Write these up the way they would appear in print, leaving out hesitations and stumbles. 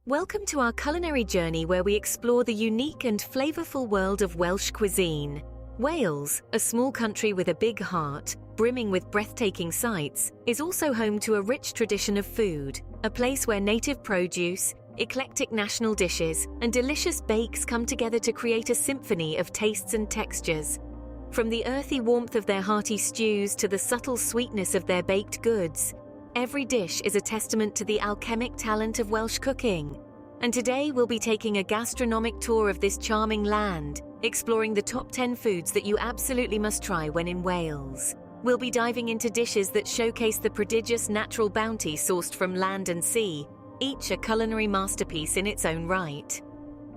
Welcome to our culinary journey where we explore the unique and flavourful world of Welsh cuisine. Wales, a small country with a big heart, brimming with breathtaking sights, is also home to a rich tradition of food, a place where native produce, eclectic national dishes, and delicious bakes come together to create a symphony of tastes and textures. From the earthy warmth of their hearty stews to the subtle sweetness of their baked goods, every dish is a testament to the alchemic talent of Welsh cooking. And today we'll be taking a gastronomic tour of this charming land, exploring the top 10 foods that you absolutely must try when in Wales. We'll be diving into dishes that showcase the prodigious natural bounty sourced from land and sea, each a culinary masterpiece in its own right.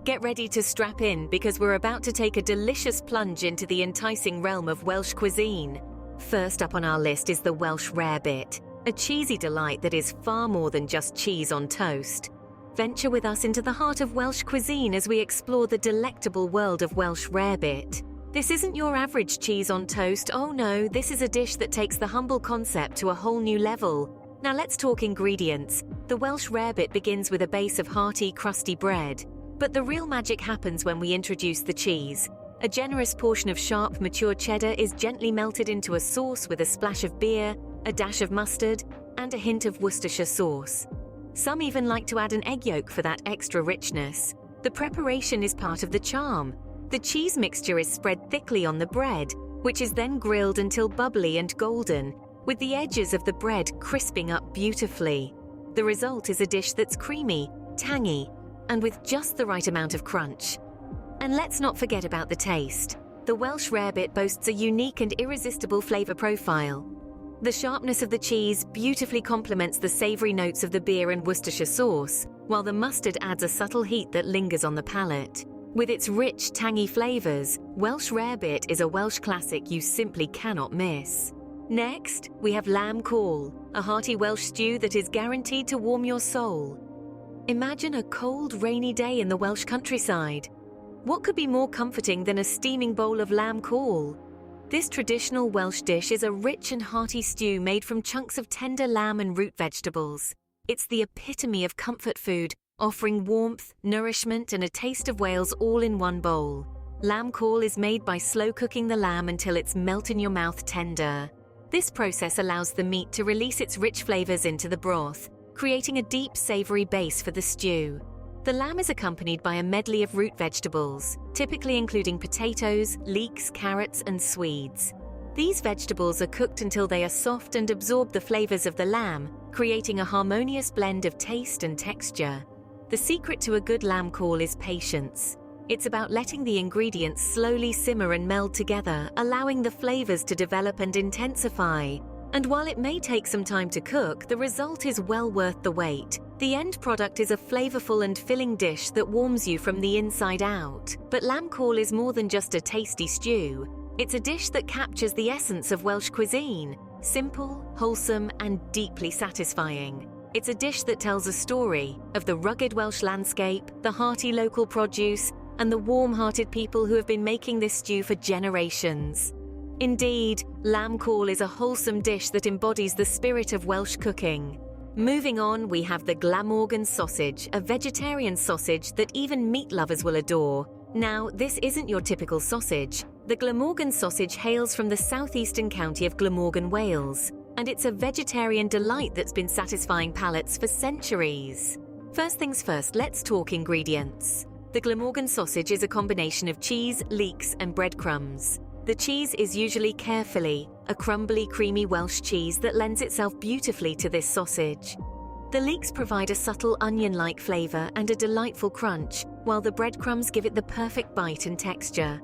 Get ready to strap in because we're about to take a delicious plunge into the enticing realm of Welsh cuisine. First up on our list is the Welsh Rarebit, a cheesy delight that is far more than just cheese on toast. Venture with us into the heart of Welsh cuisine as we explore the delectable world of Welsh Rarebit. This isn't your average cheese on toast, oh no, this is a dish that takes the humble concept to a whole new level. Now let's talk ingredients. The Welsh Rarebit begins with a base of hearty, crusty bread. But the real magic happens when we introduce the cheese. A generous portion of sharp, mature cheddar is gently melted into a sauce with a splash of beer, a dash of mustard, and a hint of Worcestershire sauce. Some even like to add an egg yolk for that extra richness. The preparation is part of the charm. The cheese mixture is spread thickly on the bread, which is then grilled until bubbly and golden, with the edges of the bread crisping up beautifully. The result is a dish that's creamy, tangy, and with just the right amount of crunch. And let's not forget about the taste. The Welsh Rarebit boasts a unique and irresistible flavour profile. The sharpness of the cheese beautifully complements the savoury notes of the beer and Worcestershire sauce, while the mustard adds a subtle heat that lingers on the palate. With its rich, tangy flavours, Welsh Rarebit is a Welsh classic you simply cannot miss. Next, we have lamb cawl, a hearty Welsh stew that is guaranteed to warm your soul. Imagine a cold, rainy day in the Welsh countryside. What could be more comforting than a steaming bowl of lamb cawl? This traditional Welsh dish is a rich and hearty stew made from chunks of tender lamb and root vegetables. It's the epitome of comfort food, offering warmth, nourishment, and a taste of Wales all in one bowl. Lamb cawl is made by slow cooking the lamb until it's melt-in-your-mouth tender. This process allows the meat to release its rich flavours into the broth, creating a deep, savoury base for the stew. The lamb is accompanied by a medley of root vegetables, typically including potatoes, leeks, carrots, and swedes. These vegetables are cooked until they are soft and absorb the flavours of the lamb, creating a harmonious blend of taste and texture. The secret to a good lamb cawl is patience. It's about letting the ingredients slowly simmer and meld together, allowing the flavours to develop and intensify. And while it may take some time to cook, the result is well worth the wait. The end product is a flavourful and filling dish that warms you from the inside out. But lamb cawl is more than just a tasty stew. It's a dish that captures the essence of Welsh cuisine. Simple, wholesome, and deeply satisfying. It's a dish that tells a story of the rugged Welsh landscape, the hearty local produce, and the warm-hearted people who have been making this stew for generations. Indeed, lamb cawl is a wholesome dish that embodies the spirit of Welsh cooking. Moving on, we have the Glamorgan Sausage, a vegetarian sausage that even meat lovers will adore. Now, this isn't your typical sausage. The Glamorgan Sausage hails from the southeastern county of Glamorgan, Wales, and it's a vegetarian delight that's been satisfying palates for centuries. First things first, let's talk ingredients. The Glamorgan Sausage is a combination of cheese, leeks, and breadcrumbs. The cheese is usually carefully a crumbly, creamy Welsh cheese that lends itself beautifully to this sausage. The leeks provide a subtle onion-like flavour and a delightful crunch, while the breadcrumbs give it the perfect bite and texture.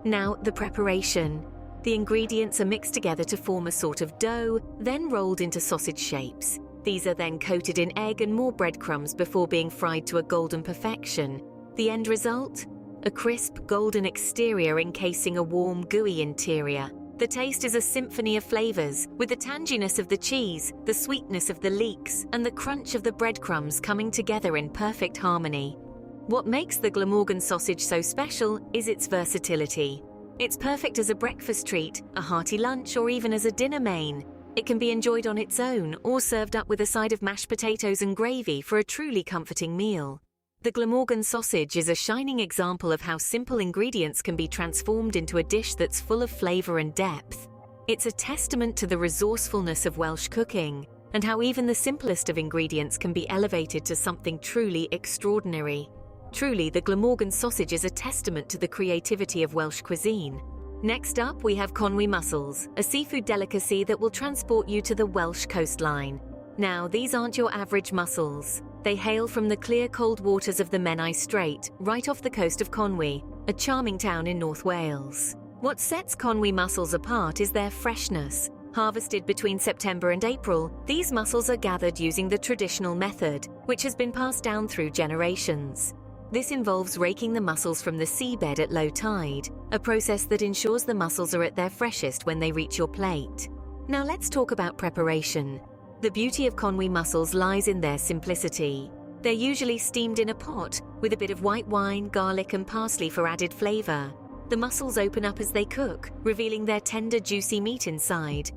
Now, the preparation. The ingredients are mixed together to form a sort of dough, then rolled into sausage shapes. These are then coated in egg and more breadcrumbs before being fried to a golden perfection. The end result? A crisp, golden exterior encasing a warm, gooey interior. The taste is a symphony of flavours, with the tanginess of the cheese, the sweetness of the leeks, and the crunch of the breadcrumbs coming together in perfect harmony. What makes the Glamorgan sausage so special is its versatility. It's perfect as a breakfast treat, a hearty lunch, or even as a dinner main. It can be enjoyed on its own or served up with a side of mashed potatoes and gravy for a truly comforting meal. The Glamorgan Sausage is a shining example of how simple ingredients can be transformed into a dish that's full of flavour and depth. It's a testament to the resourcefulness of Welsh cooking and how even the simplest of ingredients can be elevated to something truly extraordinary. Truly, the Glamorgan Sausage is a testament to the creativity of Welsh cuisine. Next up, we have Conwy Mussels, a seafood delicacy that will transport you to the Welsh coastline. Now, these aren't your average mussels. They hail from the clear cold waters of the Menai Strait, right off the coast of Conwy, a charming town in North Wales. What sets Conwy mussels apart is their freshness. Harvested between September and April, these mussels are gathered using the traditional method, which has been passed down through generations. This involves raking the mussels from the seabed at low tide, a process that ensures the mussels are at their freshest when they reach your plate. Now let's talk about preparation. The beauty of Conwy mussels lies in their simplicity. They're usually steamed in a pot, with a bit of white wine, garlic and parsley for added flavour. The mussels open up as they cook, revealing their tender, juicy meat inside.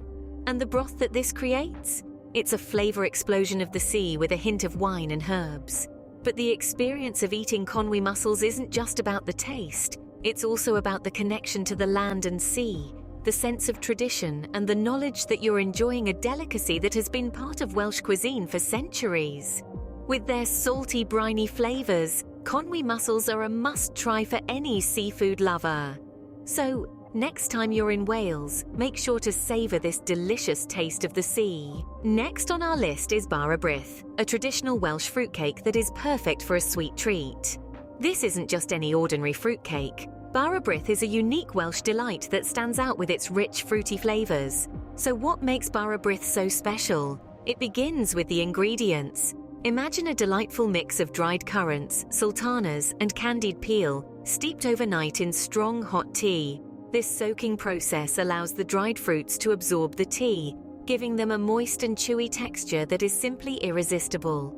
And the broth that this creates? It's a flavour explosion of the sea with a hint of wine and herbs. But the experience of eating Conwy mussels isn't just about the taste. It's also about the connection to the land and sea, the sense of tradition, and the knowledge that you're enjoying a delicacy that has been part of Welsh cuisine for centuries. With their salty, briny flavours, Conwy mussels are a must-try for any seafood lover. So, next time you're in Wales, make sure to savour this delicious taste of the sea. Next on our list is Bara Brith, a traditional Welsh fruitcake that is perfect for a sweet treat. This isn't just any ordinary fruitcake. Bara Brith is a unique Welsh delight that stands out with its rich, fruity flavours. So what makes Bara Brith so special? It begins with the ingredients. Imagine a delightful mix of dried currants, sultanas, and candied peel, steeped overnight in strong hot tea. This soaking process allows the dried fruits to absorb the tea, giving them a moist and chewy texture that is simply irresistible.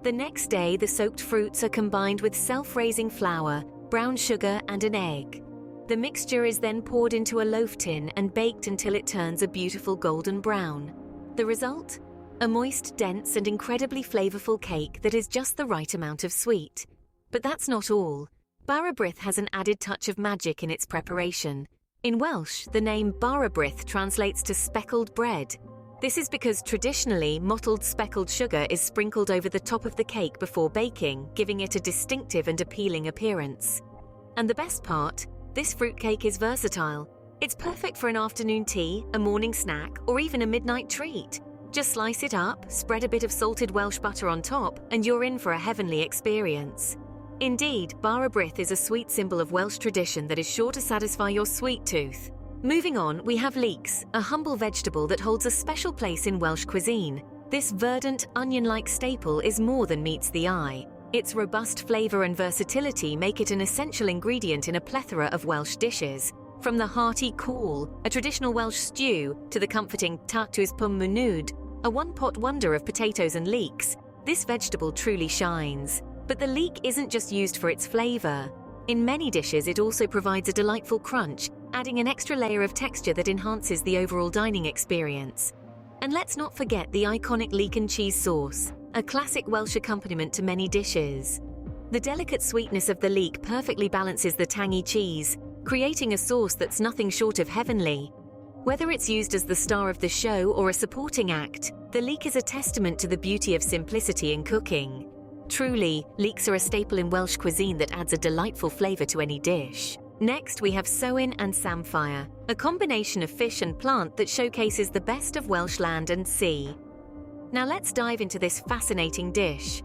The next day, the soaked fruits are combined with self-raising flour, brown sugar, and an egg. The mixture is then poured into a loaf tin and baked until it turns a beautiful golden brown. The result? A moist, dense, and incredibly flavourful cake that is just the right amount of sweet. But that's not all. Bara Brith has an added touch of magic in its preparation. In Welsh, the name Bara Brith translates to speckled bread. This is because traditionally, mottled speckled sugar is sprinkled over the top of the cake before baking, giving it a distinctive and appealing appearance. And the best part? This fruitcake is versatile. It's perfect for an afternoon tea, a morning snack, or even a midnight treat. Just slice it up, spread a bit of salted Welsh butter on top, and you're in for a heavenly experience. Indeed, Bara Brith is a sweet symbol of Welsh tradition that is sure to satisfy your sweet tooth. Moving on, we have leeks, a humble vegetable that holds a special place in Welsh cuisine. This verdant, onion-like staple is more than meets the eye. Its robust flavour and versatility make it an essential ingredient in a plethora of Welsh dishes. From the hearty Cawl, a traditional Welsh stew, to the comforting Tatws Pum Mwnud, a one-pot wonder of potatoes and leeks, this vegetable truly shines. But the leek isn't just used for its flavour. In many dishes, it also provides a delightful crunch, adding an extra layer of texture that enhances the overall dining experience. And let's not forget the iconic leek and cheese sauce, a classic Welsh accompaniment to many dishes. The delicate sweetness of the leek perfectly balances the tangy cheese, creating a sauce that's nothing short of heavenly. Whether it's used as the star of the show or a supporting act, the leek is a testament to the beauty of simplicity in cooking. Truly, leeks are a staple in Welsh cuisine that adds a delightful flavour to any dish. Next, we have Sewin and Samphire, a combination of fish and plant that showcases the best of Welsh land and sea. Now let's dive into this fascinating dish.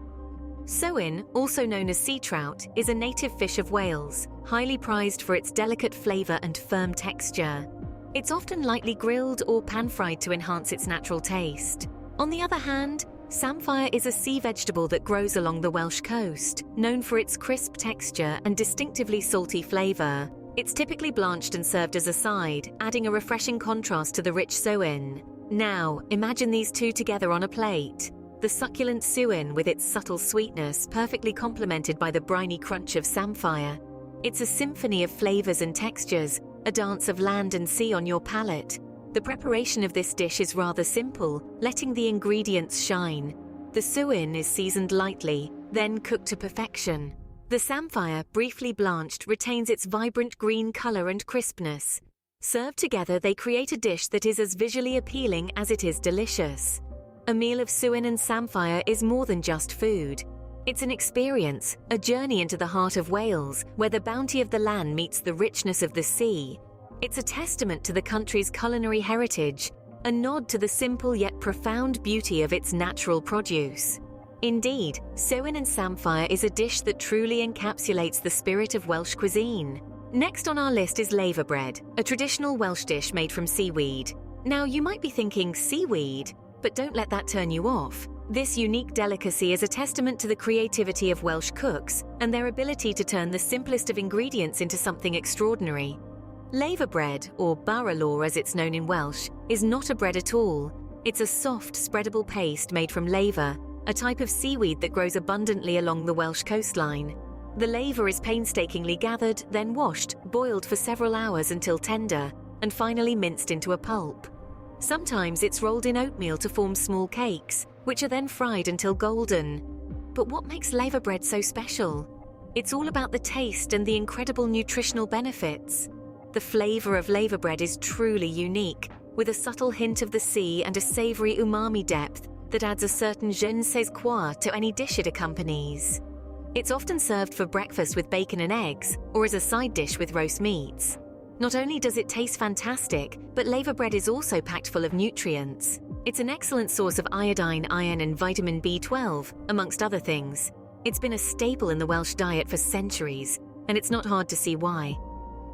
Sewin, also known as sea trout, is a native fish of Wales, highly prized for its delicate flavour and firm texture. It's often lightly grilled or pan-fried to enhance its natural taste. On the other hand, samphire is a sea vegetable that grows along the Welsh coast, known for its crisp texture and distinctively salty flavour. It's typically blanched and served as a side, adding a refreshing contrast to the rich sewin. Now, imagine these two together on a plate. The succulent sewin with its subtle sweetness, perfectly complemented by the briny crunch of samphire. It's a symphony of flavours and textures, a dance of land and sea on your palate. The preparation of this dish is rather simple, letting the ingredients shine. The sewin is seasoned lightly, then cooked to perfection. The samphire, briefly blanched, retains its vibrant green color and crispness. Served together, they create a dish that is as visually appealing as it is delicious. A meal of Sewin and Samphire is more than just food. It's an experience, a journey into the heart of Wales, where the bounty of the land meets the richness of the sea. It's a testament to the country's culinary heritage, a nod to the simple yet profound beauty of its natural produce. Indeed, Sewin and Samphire is a dish that truly encapsulates the spirit of Welsh cuisine. Next on our list is Laverbread, a traditional Welsh dish made from seaweed. Now, you might be thinking, seaweed? But don't let that turn you off. This unique delicacy is a testament to the creativity of Welsh cooks and their ability to turn the simplest of ingredients into something extraordinary. Laverbread, or Bara Brith as it's known in Welsh, is not a bread at all. It's a soft, spreadable paste made from laver, a type of seaweed that grows abundantly along the Welsh coastline. The laver is painstakingly gathered, then washed, boiled for several hours until tender, and finally minced into a pulp. Sometimes it's rolled in oatmeal to form small cakes, which are then fried until golden. But what makes laverbread so special? It's all about the taste and the incredible nutritional benefits. The flavor of laverbread is truly unique, with a subtle hint of the sea and a savory umami depth that adds a certain je ne sais quoi to any dish it accompanies. It's often served for breakfast with bacon and eggs, or as a side dish with roast meats. Not only does it taste fantastic, but laverbread is also packed full of nutrients. It's an excellent source of iodine, iron and vitamin B12, amongst other things. It's been a staple in the Welsh diet for centuries, and it's not hard to see why.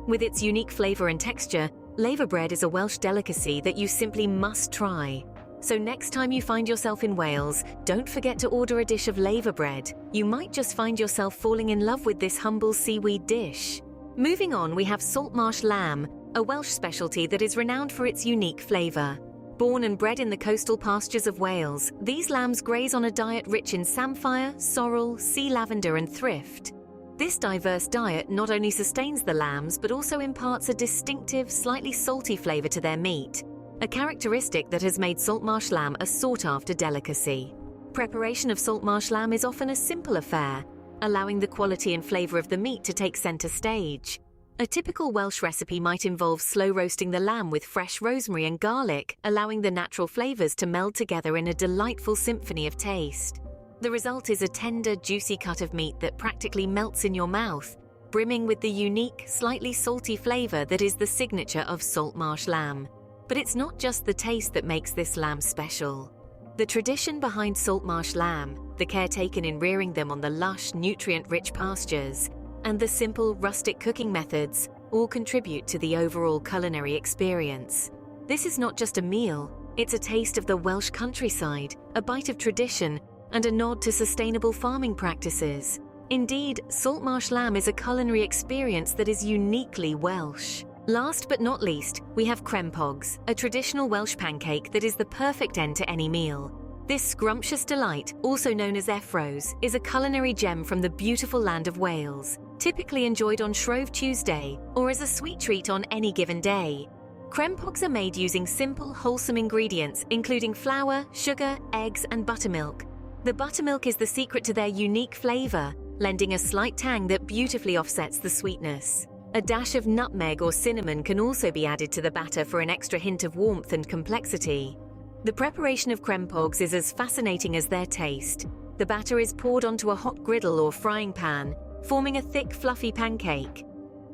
With its unique flavor and texture, laverbread is a Welsh delicacy that you simply must try. So next time you find yourself in Wales, don't forget to order a dish of laverbread. You might just find yourself falling in love with this humble seaweed dish. Moving on, we have salt marsh lamb, a Welsh specialty that is renowned for its unique flavor. Born and bred in the coastal pastures of Wales, these lambs graze on a diet rich in samphire, sorrel, sea lavender and thrift. This diverse diet not only sustains the lambs but also imparts a distinctive, slightly salty flavor to their meat, a characteristic that has made salt marsh lamb a sought-after delicacy. Preparation of salt marsh lamb is often a simple affair, allowing the quality and flavor of the meat to take center stage. A typical Welsh recipe might involve slow roasting the lamb with fresh rosemary and garlic, allowing the natural flavors to meld together in a delightful symphony of taste. The result is a tender, juicy cut of meat that practically melts in your mouth, brimming with the unique, slightly salty flavor that is the signature of salt marsh lamb. But it's not just the taste that makes this lamb special. The tradition behind salt marsh lamb, the care taken in rearing them on the lush, nutrient-rich pastures, and the simple, rustic cooking methods all contribute to the overall culinary experience. This is not just a meal, it's a taste of the Welsh countryside, a bite of tradition, and a nod to sustainable farming practices. Indeed, salt marsh lamb is a culinary experience that is uniquely Welsh. Last but not least, we have Crempogs, a traditional Welsh pancake that is the perfect end to any meal. This scrumptious delight, also known as effros, is a culinary gem from the beautiful land of Wales, typically enjoyed on Shrove Tuesday or as a sweet treat on any given day. Crempogs are made using simple, wholesome ingredients, including flour, sugar, eggs, and buttermilk. The buttermilk is the secret to their unique flavor, lending a slight tang that beautifully offsets the sweetness. A dash of nutmeg or cinnamon can also be added to the batter for an extra hint of warmth and complexity. The preparation of Crempogs is as fascinating as their taste. The batter is poured onto a hot griddle or frying pan, forming a thick, fluffy pancake.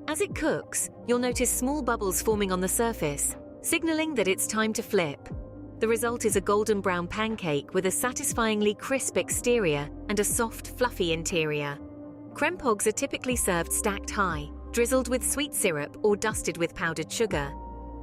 As it cooks, you'll notice small bubbles forming on the surface, signaling that it's time to flip. The result is a golden brown pancake with a satisfyingly crisp exterior and a soft, fluffy interior. Crempogs are typically served stacked high, drizzled with sweet syrup or dusted with powdered sugar.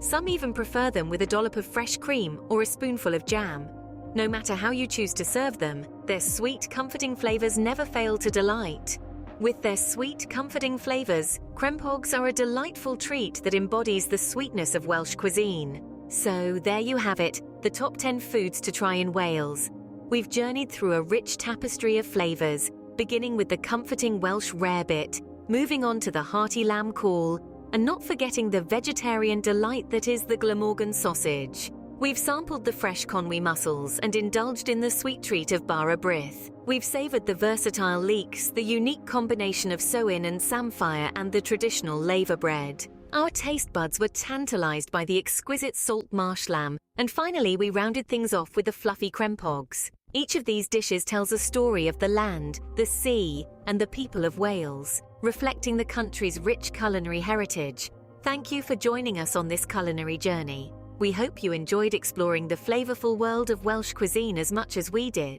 Some even prefer them with a dollop of fresh cream or a spoonful of jam. No matter how you choose to serve them, their sweet, comforting flavors never fail to delight. With their sweet, comforting flavors, Crempogs are a delightful treat that embodies the sweetness of Welsh cuisine. So there you have it, the top 10 foods to try in Wales. We've journeyed through a rich tapestry of flavors, beginning with the comforting Welsh Rarebit, moving on to the hearty lamb cawl, and not forgetting the vegetarian delight that is the Glamorgan Sausage. We've sampled the fresh Conwy Mussels and indulged in the sweet treat of Bara Brith. We've savoured the versatile Leeks, the unique combination of Sewin and Samphire, and the traditional Laverbread. Our taste buds were tantalized by the exquisite salt marsh lamb, and finally we rounded things off with the fluffy Crempogs. Each of these dishes tells a story of the land, the sea, and the people of Wales, reflecting the country's rich culinary heritage. Thank you for joining us on this culinary journey. We hope you enjoyed exploring the flavourful world of Welsh cuisine as much as we did.